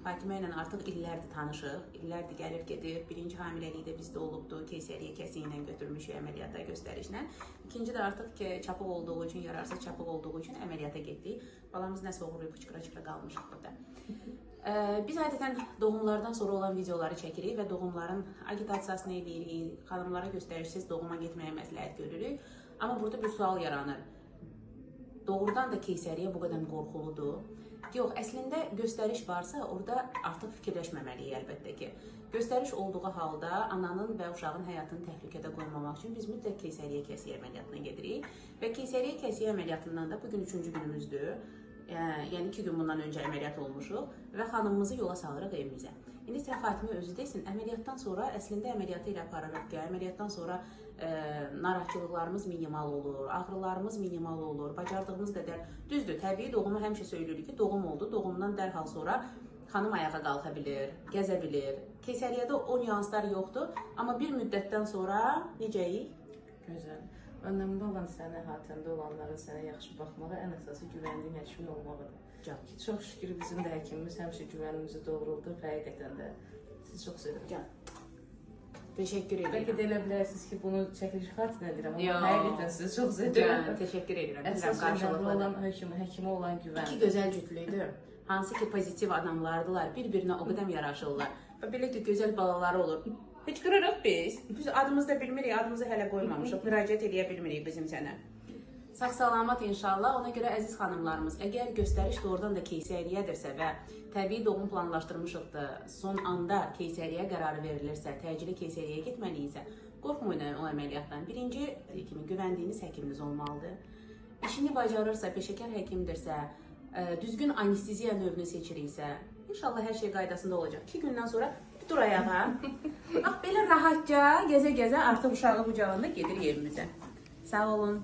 Fatimə ilə artıq illərdir tanışıq. İllərdir gəlir gedir. Birinci hamiləlikdə bizdə olubdu. Keysəriyyə kəsiyi ilə götürmüşük əməliyyata göstərişlə. İkinci də artıq ki, çapıq olduğu üçün, yararsız çapıq olduğu üçün əməliyyata getdik. Balamız nəsə uğurlayıb hıçqıra-hıçqıra qalmışıq burada. Biz adətən doğumlardan sonra olan videoları çəkirik və doğumların agitasiyasını edirik, xanımlara göstərişsiz doğuma getməyə məsləhət görürük. Amma burada bir sual yaranır. Doğrudan da keysəriyyə bu qədər qorxuludur. Yox, əslində göstəriş varsa, orada artıq fikirləşməməliyik əlbəttə ki. Göstəriş olduğu halda ananın və uşağın həyatını təhlükədə qoymamaq üçün biz mütləq keysəriyyə kəsiyi əməliyyatına gedirik. Və keysəriyyə kəsiyi əməliyyatından da bugün 3-cü günümüzdür. Yəni 2 gün bundan öncə əməliyyat olmuşuq və xanımımızı yola salırıq evimizə. İndi isə Fatimə özü desin, əməliyyatdan sonra əslində əməliyyatı ilə aparırıq ki, əməliyyatdan sonra narahatçılıqlarımız minimal olur, ağrılarımız minimal olur, bacardığımız qədər düzdür. Təbii doğumu həmişə söyləyirik ki, doğum oldu, doğumdan dərhal sonra xanım ayağa qalxa bilir, gəzə bilir. Keysəriyyədə o nüanslar yoxdur, amma bir müddətdən sonra necəyik? Gözəl. Önəmli olan sənə, hətəndə olanların sənə yaxşı baxmağı, ən əsası güvəndiyin həkimin olmağıdır. Ki, çox şükür bizim də həkimimiz həmişə güvənimizi doğruldu, həqiqətən də sizi çox sevirəm. Teşekkür edirəm. Bəlkə də elə bilərsiniz ki, bunu çəkiliş xatirinə edirəm, amma həqiqətən sizi çox sevirəm. Teşekkür edirəm. Əsas önəmli olan həkimə olan güvən. İki gözəl cütlüydür. Hansı ki, pozitiv adamlardılar, bir-birinə o qədər yaraşırlar. Və belə ki, gözəl balaları olur. Hıçqırırıq biz. Biz adımızı da bilmirik, adımızı hələ qoymamışıq. Müraciət edə bilmirik bizim sənə. Sağ-salamat inşallah. Ona görə əziz xanımlarımız, əgər göstəriş doğrudan da keysəriyyədirsə və təbii doğum planlaşdırmışıqdır, son anda keysəriyyə qərarı verilirsə, təcili keysəriyyəyə getməliyiksə, qorxmayın o əməliyyatdan. Birinci kimi güvəndiyiniz həkiminiz olmalıdır. İşini bacarırsa, peşəkar həkimdirsə, düzgün anesteziya növünü seçiriksə, inşallah hər şey qaydasında olacaq. 2 gündən sonra dur ayağa. Bax, belə rahatca, gəzə-gəzə artıq uşağı qucağında gedir evimizə. Sağ olun.